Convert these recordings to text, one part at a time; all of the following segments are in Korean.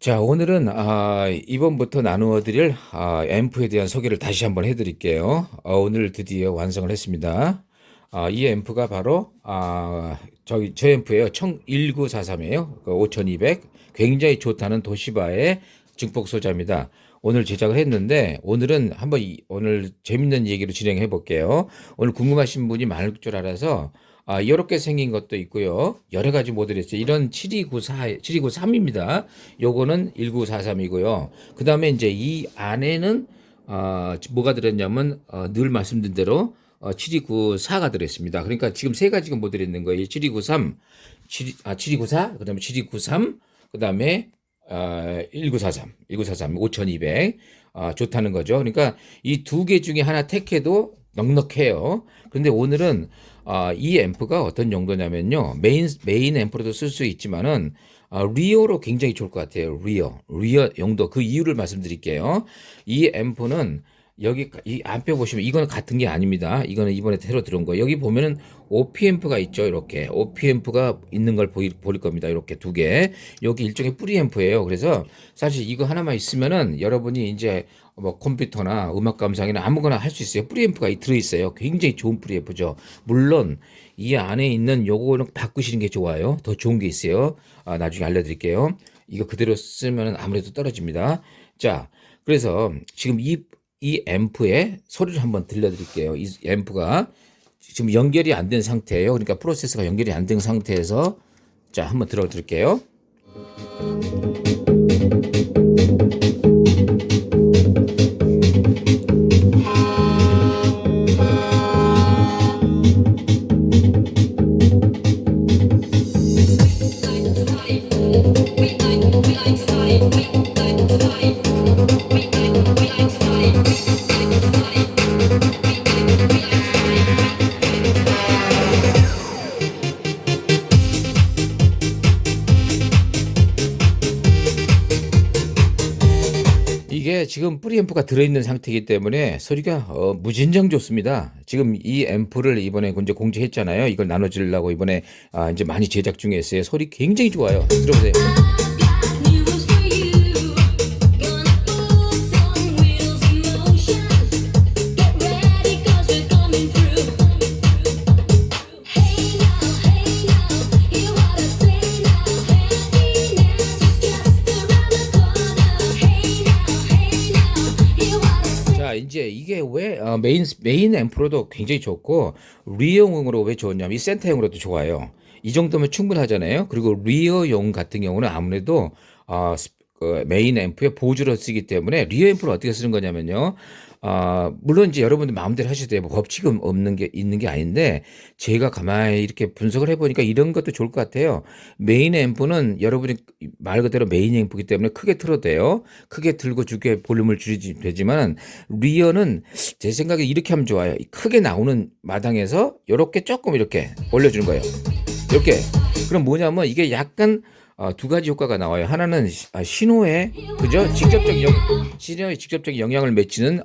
자, 오늘은 이번부터 나누어 드릴 앰프에 대한 소개를 다시 한번 해드릴게요. 오늘 드디어 완성을 했습니다. 이 앰프가 바로 저 앰프예요. 1943이에요. 5200 굉장히 좋다는 도시바의 증폭 소자입니다. 오늘 제작을 했는데 오늘은 한번 오늘 재밌는 얘기로 진행해 볼게요. 오늘 궁금하신 분이 많을 줄 알아서 이렇게 생긴 것도 있고요. 여러 가지 모델이 있어요. 이런 7293입니다. 요거는 1943이고요. 그 다음에 이제 이 안에는, 뭐가 들었냐면, 늘 말씀드린 대로, 7294가 들어있습니다. 그러니까 지금 세 가지가 모델이 있는 거예요. 7293, 7294, 그 다음에 7293, 그 다음에, 1943, 5200, 좋다는 거죠. 그러니까 이 두 개 중에 하나 택해도 넉넉해요. 그런데 오늘은 이 앰프가 어떤 용도냐면요. 메인 앰프로도 쓸 수 있지만은 리어로 굉장히 좋을 것 같아요. 리어 용도 그 이유를 말씀드릴게요. 이 앰프는 여기 이 앞에 보시면 이거는 같은 게 아닙니다. 이거는 이번에 새로 들어온 거. 여기 보면은 OP앰프가 있죠. 이렇게 OP앰프가 있는 걸 보일 겁니다. 이렇게 두 개. 여기 일종의 뿌리 앰프예요. 그래서 사실 이거 하나만 있으면은 여러분이 이제 뭐 컴퓨터나 음악 감상이나 아무거나 할 수 있어요. 뿌리 앰프가 들어 있어요. 굉장히 좋은 뿌리 앰프죠. 물론 이 안에 있는 요거는 바꾸시는 게 좋아요. 더 좋은 게 있어요. 나중에 알려드릴게요. 이거 그대로 쓰면 아무래도 떨어집니다. 자, 그래서 지금 이 앰프의 소리를 한번 들려드릴게요. 이 앰프가 지금 연결이 안 된 상태예요. 그러니까 프로세서가 연결이 안 된 상태에서 자, 한번 들어드릴게요. 이게 지금 뿌리 앰프가 들어있는 상태이기 때문에 소리가 무진장 좋습니다. 지금 이 앰프를 이번에 이제 공개했잖아요. 이걸 나눠주려고 이번에 이제 많이 제작 중에 있어요. 소리 굉장히 좋아요. 들어보세요. 자, 이제 이게 왜 메인 앰프로도 굉장히 좋고 리어용으로 왜 좋냐면 이 센터용으로도 좋아요. 이 정도면 충분하잖아요. 그리고 리어용 같은 경우는 아무래도 그 메인 앰프에 보조로 쓰기 때문에 리어 앰프를 어떻게 쓰는 거냐면요. 물론 이제 여러분들 마음대로 하셔도 돼요. 뭐 법칙은 없는 게 있는 게 아닌데 제가 가만히 이렇게 분석을 해보니까 이런 것도 좋을 것 같아요. 메인 앰프는 여러분이 말 그대로 메인 앰프이기 때문에 크게 틀어도 돼요. 크게 틀고 주게 볼륨을 줄이지 되지만 리어는 제 생각에 이렇게 하면 좋아요. 크게 나오는 마당에서 이렇게 조금 이렇게 올려주는 거예요. 이렇게. 그럼 뭐냐면 이게 약간 두 가지 효과가 나와요. 하나는 신호에 그죠? 신호에 직접적인 영향을 미치는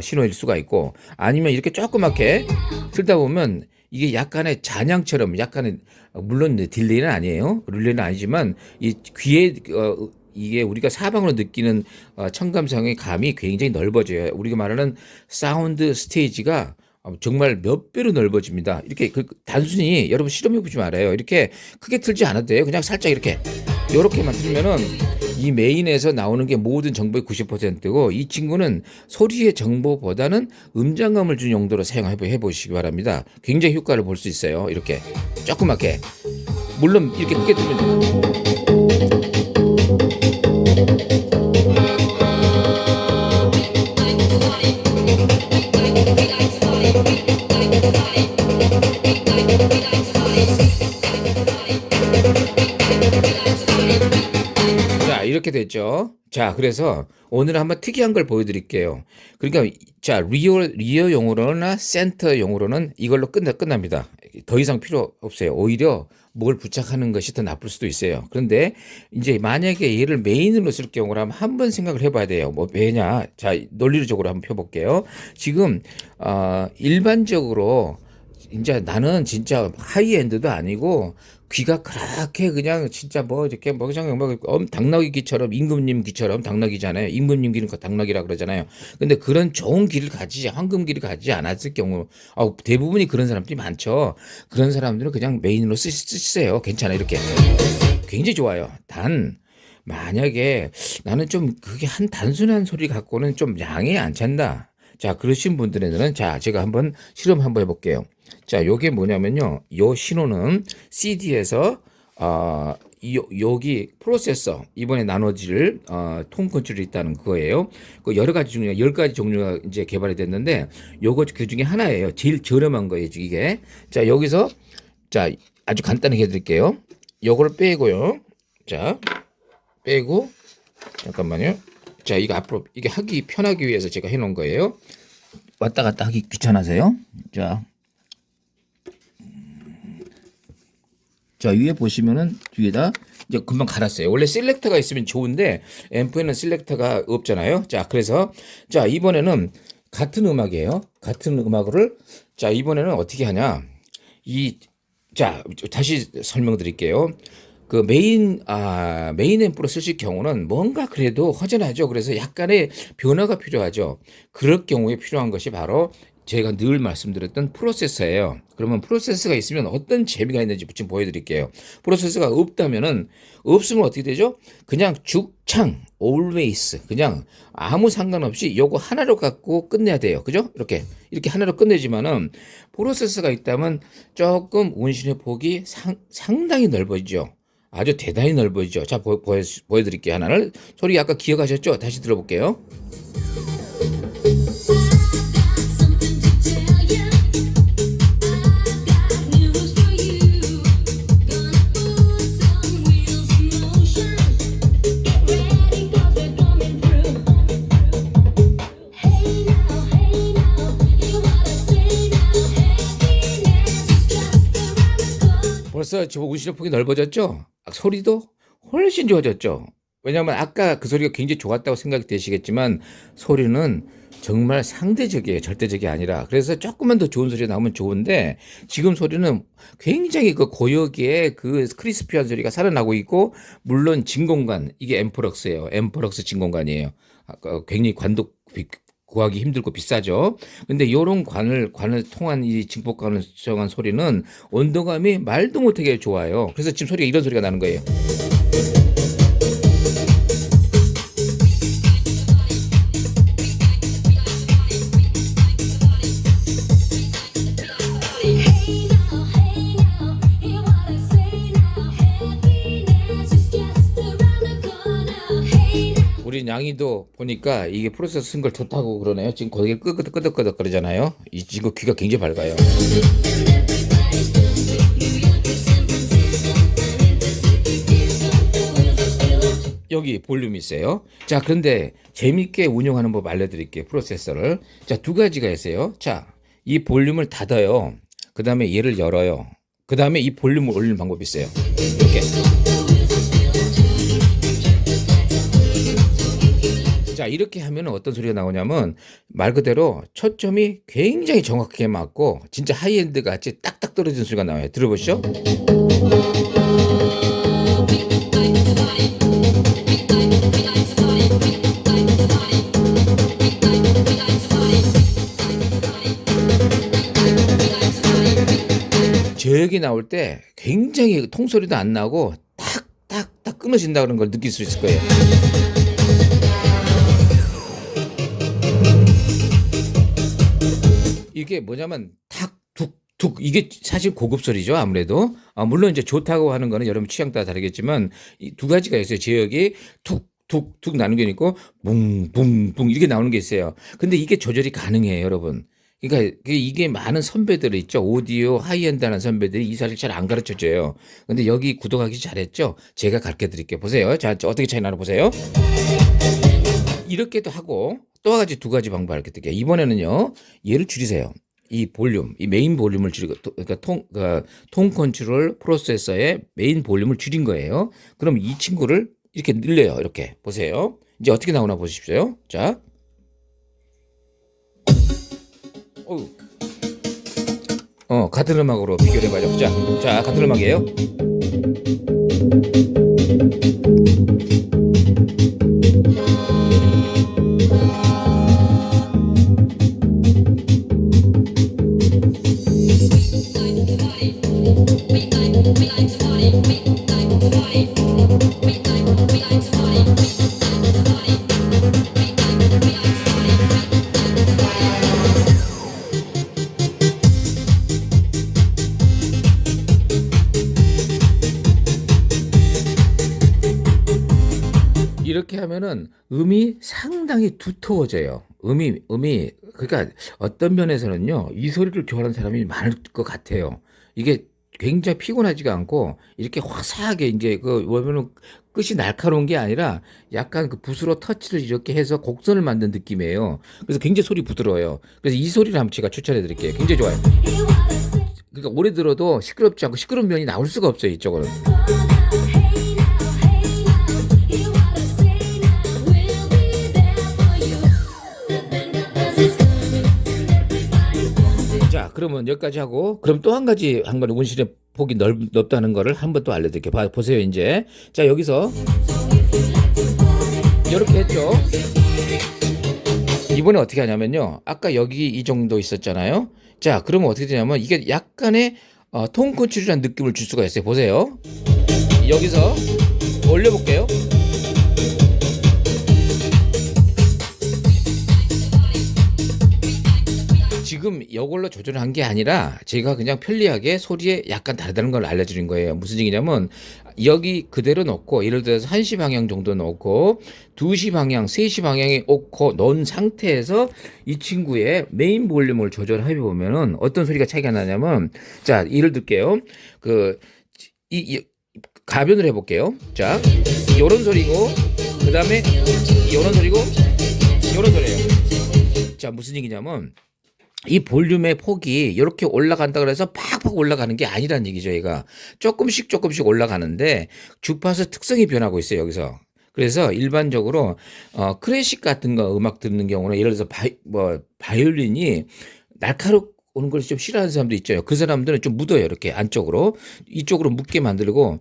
신호일 수가 있고 아니면 이렇게 조그맣게 틀다 보면 이게 약간의 잔향처럼 약간의 물론 딜레이는 아니에요. 릴레이는 아니지만 이 귀에 이게 우리가 사방으로 느끼는 청감성의 감이 굉장히 넓어져요. 우리가 말하는 사운드 스테이지가 정말 몇 배로 넓어집니다. 이렇게 단순히 여러분 시험해 보지 말아요. 이렇게 크게 틀지 않아도 돼요. 그냥 살짝 이렇게만 틀면은 이 메인에서 나오는 게 모든 정보의 90%고 이 친구는 소리의 정보보다는 음장감을 준 용도로 사용해 보시기 바랍니다. 굉장히 효과를 볼 수 있어요. 이렇게 조그맣게 물론 이렇게 크게 틀면 돼요. 자, 이렇게 됐죠. 자, 그래서 오늘 한번 특이한 걸 보여드릴게요. 그러니까, 자, 리어용으로나 센터용으로는 이걸로 끝납니다. 더 이상 필요 없어요. 오히려 뭘 부착하는 것이 더 나쁠 수도 있어요. 그런데 이제 만약에 얘를 메인으로 쓸 경우라면 한번 생각을 해봐야 돼요. 뭐, 왜냐? 자, 논리적으로 한번 펴볼게요. 지금, 일반적으로 이제 나는 진짜 하이엔드도 아니고 귀가 그렇게 그냥 진짜 뭐 이렇게 뭐 그냥 뭐 당나귀 귀처럼 임금님 귀처럼 당나귀잖아요. 임금님 귀는 당나귀라 그러잖아요. 근데 그런 좋은 귀를 가지지 황금 귀를 가지지 않았을 경우 대부분이 그런 사람들이 많죠. 그런 사람들은 그냥 메인으로 쓰세요. 괜찮아 이렇게 굉장히 좋아요. 단 만약에 나는 좀 그게 한 단순한 소리 갖고는 좀 양이 안 찬다. 자, 그러신 분들에는 자, 제가 한번 실험 한번 해볼게요. 자, 요게 뭐냐면요. 요 신호는 CD에서 여기 프로세서 이번에 나눠질 통 컨트롤이 있다는 거예요. 그 여러 가지 중에 10가지 종류가 이제 개발이 됐는데 요거 그 중에 하나예요. 제일 저렴한 거예요, 이게. 자, 여기서 자, 아주 간단하게 해 드릴게요. 요걸 빼고요. 자, 빼고 잠깐만요. 자, 이거 앞으로 이게 하기 편하기 위해서 제가 해 놓은 거예요. 왔다 갔다 하기 귀찮아서요. 자, 위에 보시면은 뒤에다 이제 금방 갈았어요. 원래 셀렉터가 있으면 좋은데 앰프에는 셀렉터가 없잖아요. 자, 그래서 자, 이번에는 같은 음악이에요. 같은 음악을 자, 이번에는 어떻게 하냐? 자, 다시 설명드릴게요. 그 메인 앰프로 쓰실 경우는 뭔가 그래도 허전하죠. 그래서 약간의 변화가 필요하죠. 그럴 경우에 필요한 것이 바로 제가 늘 말씀드렸던 프로세서예요. 그러면 프로세서가 있으면 어떤 재미가 있는지 지금 보여드릴게요. 프로세서가 없으면 어떻게 되죠? 그냥 죽창, always 그냥 아무 상관없이 요거 하나로 갖고 끝내야 돼요. 그죠? 이렇게 하나로 끝내지만은 프로세서가 있다면 조금 운신의 폭이 상당히 넓어지죠. 아주 대단히 넓어지죠. 자, 보여드릴게요. 하나를. 소리 아까 기억하셨죠? 다시 들어볼게요. 벌써 저 운신의 폭이 넓어졌죠? 소리도 훨씬 좋아졌죠? 왜냐하면 아까 그 소리가 굉장히 좋았다고 생각이 되시겠지만 소리는 정말 상대적이에요. 절대적이 아니라. 그래서 조금만 더 좋은 소리가 나오면 좋은데 지금 소리는 굉장히 그 고역의 그 크리스피한 소리가 살아나고 있고 물론 진공관 이게 앰프럭스예요. 앰프럭스 진공관이에요. 굉장히 구하기 힘들고 비싸죠. 근데 이런 관을 통한 이 증폭관을 사용한 소리는 온도감이 말도 못하게 좋아요. 그래서 지금 소리가 이런 소리가 나는 거예요. 우리 양이도 보니까 이게 프로세서 쓴 걸 좋다고 그러네요. 지금 거기 끄덕끄덕 그러잖아요. 이 친구 귀가 굉장히 밝아요. 여기 볼륨이 있어요. 자, 그런데 재밌게 운영하는 법 알려드릴게요. 프로세서를. 자, 두 가지가 있어요. 자, 이 볼륨을 닫아요. 그 다음에 얘를 열어요. 그 다음에 이 볼륨을 올리는 방법이 있어요. 이렇게. 자, 이렇게 하면 어떤 소리가 나오냐면 말 그대로 초점이 굉장히 정확하게 맞고 진짜 하이엔드 같이 딱딱 떨어지는 소리가 나와요. 들어보시죠. 저기 나올 때 굉장히 통소리도 안 나고 탁탁탁 끊어진다 그런 걸 느낄 수 있을 거예요. 이게 뭐냐면 툭툭툭 이게 사실 고급 소리죠. 아무래도 물론 이제 좋다고 하는 거는 여러분 취향 따라 다르겠지만 이 두 가지가 있어요. 제역이 툭툭툭 나는 게 있고 붕붕붕 이렇게 나오는 게 있어요. 근데 이게 조절이 가능해요, 여러분. 그러니까 이게 많은 선배들이 있죠. 오디오 하이엔드 하는 선배들이 이 사실 잘 안 가르쳐 줘요. 근데 여기 구독하기 잘했죠? 제가 가르쳐 드릴게요. 보세요. 자, 어떻게 차이 나나 보세요. 이렇게도 하고 또 한 가지 두 가지 방법 알게 드릴게요. 이번에는요. 얘를 줄이세요. 이 볼륨, 이 메인 볼륨을 줄이고 그러니까 통 컨트롤 프로세서의 메인 볼륨을 줄인 거예요. 그럼 이 친구를 이렇게 늘려요. 이렇게 보세요. 이제 어떻게 나오나 보십시오. 자. 어우. 같은 음악으로 비교를 해봐요. 자, 같은 음악이에요. 이렇게 하면은 음이 상당히 두터워져요. 그러니까 어떤 면에서는요, 이 소리를 좋아하는 사람이 많을 것 같아요. 이게 굉장히 피곤하지가 않고 이렇게 화사하게 이제 그 보면은 끝이 날카로운 게 아니라 약간 그 붓으로 터치를 이렇게 해서 곡선을 만든 느낌이에요. 그래서 굉장히 소리 부드러워요. 그래서 이 소리를 한번 제가 추천해 드릴게요. 굉장히 좋아요. 그러니까 오래 들어도 시끄럽지 않고 시끄러운 면이 나올 수가 없어요, 이쪽은. 자, 그러면 여기까지 하고, 그럼 또 한 가지 한 거는 운신의 폭이 넓다는 거를 한 번 또 알려드릴게요. 보세요, 이제. 자, 여기서 이렇게 했죠. 이번에 어떻게 하냐면요. 아까 여기 이 정도 있었잖아요. 자, 그러면 어떻게 되냐면 이게 약간의 톤 컨트롤이라는 느낌을 줄 수가 있어요. 보세요. 여기서 올려볼게요. 지금 이걸로 조절한 게 아니라 제가 그냥 편리하게 소리에 약간 다르다는 걸 알려드린 거예요. 무슨 얘기냐면 여기 그대로 놓고 예를 들어서 1시 방향 정도 놓고 2시 방향, 3시 방향에 놓은 상태에서 이 친구의 메인 볼륨을 조절해 보면은 어떤 소리가 차이가 나냐면, 자, 예를 들게요. 가변을 해볼게요. 자, 요런 소리고, 그 다음에 요런 소리고, 요런 소리예요. 자, 무슨 얘기냐면 이 볼륨의 폭이 이렇게 올라간다 그래서 팍팍 올라가는 게 아니란 얘기죠. 얘가 조금씩 올라가는데 주파수 특성이 변하고 있어요, 여기서. 그래서 일반적으로 클래식 같은 거 음악 듣는 경우는 예를 들어서 바이올린이 날카로운 걸 좀 싫어하는 사람도 있죠. 그 사람들은 좀 묻어요, 이렇게 안쪽으로. 이쪽으로 묻게 만들고,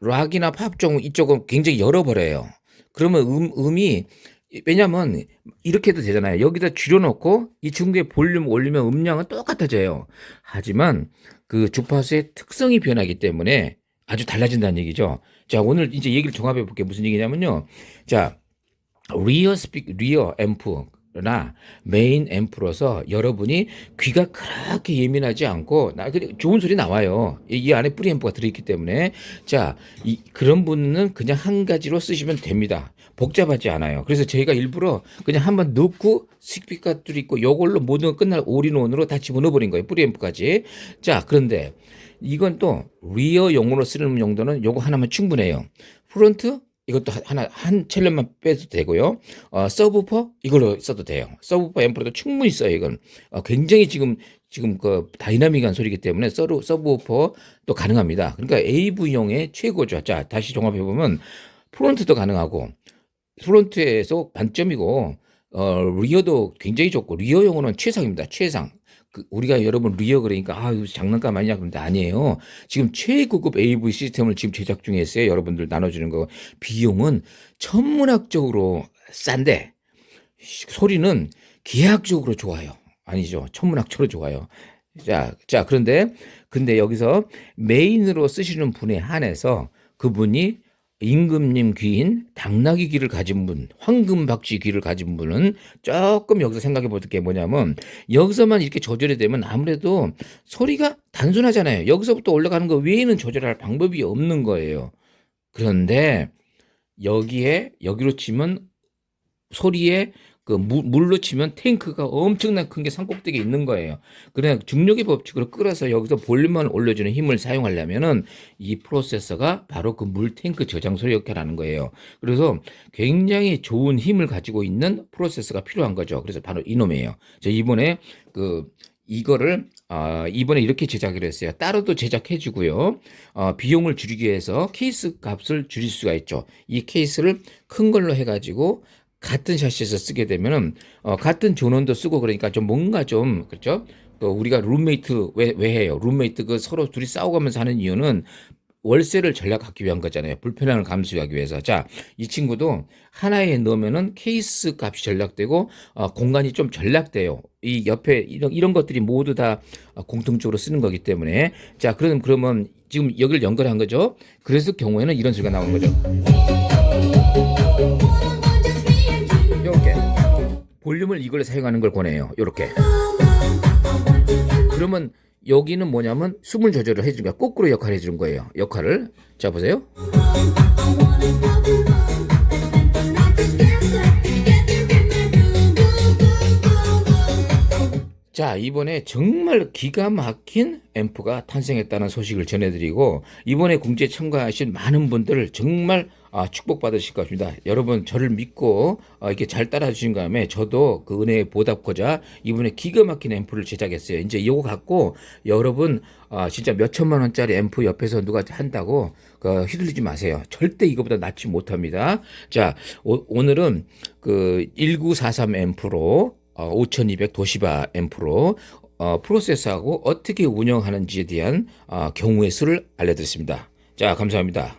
락이나 팝 쪽 이쪽은 굉장히 열어버려요. 그러면 음이, 왜냐면 이렇게 해도 되잖아요. 여기다 줄여놓고 이 중국의 볼륨 올리면 음량은 똑같아져요. 하지만 그 주파수의 특성이 변하기 때문에 아주 달라진다는 얘기죠. 자, 오늘 이제 얘기를 종합해 볼게요. 무슨 얘기냐면요. 자, 리어 앰프나 메인 앰프로서 여러분이 귀가 그렇게 예민하지 않고 좋은 소리 나와요. 이 안에 프리 앰프가 들어있기 때문에. 자, 그런 분은 그냥 한 가지로 쓰시면 됩니다. 복잡하지 않아요. 그래서 저희가 일부러 그냥 한번 넣고 스피커들이 있고 요걸로 모든 거 끝날 올인원으로 다 집어넣어 버린 거예요. 프리 앰프까지. 자, 그런데 이건 또 리어용으로 쓰는 용도는 요거 하나만 충분해요. 프론트 이것도 한 첼로만 빼도 되고요. 서브우퍼 이걸로 써도 돼요. 서브우퍼 앰프로도 충분히 써요. 이건 굉장히 지금 그 다이나믹한 소리이기 때문에 서브우퍼도 가능합니다. 그러니까 AV용의 최고죠. 자, 다시 종합해 보면 프론트도 가능하고, 프론트에서 반점이고, 리어도 굉장히 좋고, 리어용으로는 최상입니다. 최상. 우리가 여러분 리어 그러니까 이거 장난감 아니냐 그런데 아니에요. 지금 최고급 AV 시스템을 지금 제작 중에 있어요. 여러분들 나눠주는 거. 비용은 천문학적으로 싼데 소리는 기하학적으로 좋아요. 아니죠. 천문학적으로 좋아요. 근데 여기서 메인으로 쓰시는 분에 한해서 그분이 임금님 귀인 당나귀 귀를 가진 분, 황금박쥐 귀를 가진 분은 조금 여기서 생각해 볼 게 뭐냐면, 여기서만 이렇게 조절이 되면 아무래도 소리가 단순하잖아요. 여기서부터 올라가는 거 외에는 조절할 방법이 없는 거예요. 그런데 여기로 치면 소리에 물로 치면 탱크가 엄청난 큰 게 산꼭대기에 있는 거예요. 그냥 중력의 법칙으로 끌어서 여기서 볼륨만 올려주는 힘을 사용하려면은 이 프로세서가 바로 그 물 탱크 저장소 역할을 하는 거예요. 그래서 굉장히 좋은 힘을 가지고 있는 프로세서가 필요한 거죠. 그래서 바로 이놈이에요. 이번에 이번에 이렇게 제작을 했어요. 따로도 제작해 주고요. 비용을 줄이기 위해서 케이스 값을 줄일 수가 있죠. 이 케이스를 큰 걸로 해가지고 같은 샤시에서 쓰게 되면은 같은 전원도 쓰고 그러니까 좀 뭔가 좀, 그렇죠? 또 우리가 룸메이트 왜 해요? 룸메이트 그 서로 둘이 싸워가면서 하는 이유는 월세를 전략하기 위한 거잖아요. 불편함을 감수하기 위해서. 자, 이 친구도 하나에 넣으면은 케이스 값이 전략되고 공간이 좀 전략돼요. 이 옆에 이런 것들이 모두 다 공통적으로 쓰는 거기 때문에 자, 그러면 지금 여기를 연결한 거죠. 그래서 경우에는 이런 소리가 나오는 거죠. 이렇게 볼륨을 이걸 사용하는 걸 권해요. 이렇게. 그러면 여기는 뭐냐면 숨을 조절을 해주는 거야. 거꾸로 역할을 해주는 거예요. 역할을. 자, 보세요. 자, 이번에 정말 기가 막힌 앰프가 탄생했다는 소식을 전해드리고 이번에 공지에 참가하신 많은 분들 정말 축복받으실 것입니다. 여러분 저를 믿고 이렇게 잘 따라주신 다음에 저도 그 은혜에 보답하고자 이번에 기가 막힌 앰프를 제작했어요. 이제 이거 갖고 여러분 진짜 몇 천만 원짜리 앰프 옆에서 누가 한다고 휘둘리지 마세요. 절대 이거보다 낫지 못합니다. 자, 오늘은 그 1943 앰프로 5200 도시바 앰프로 프로세스하고 어떻게 운영하는지에 대한 경우의 수를 알려드렸습니다. 자, 감사합니다.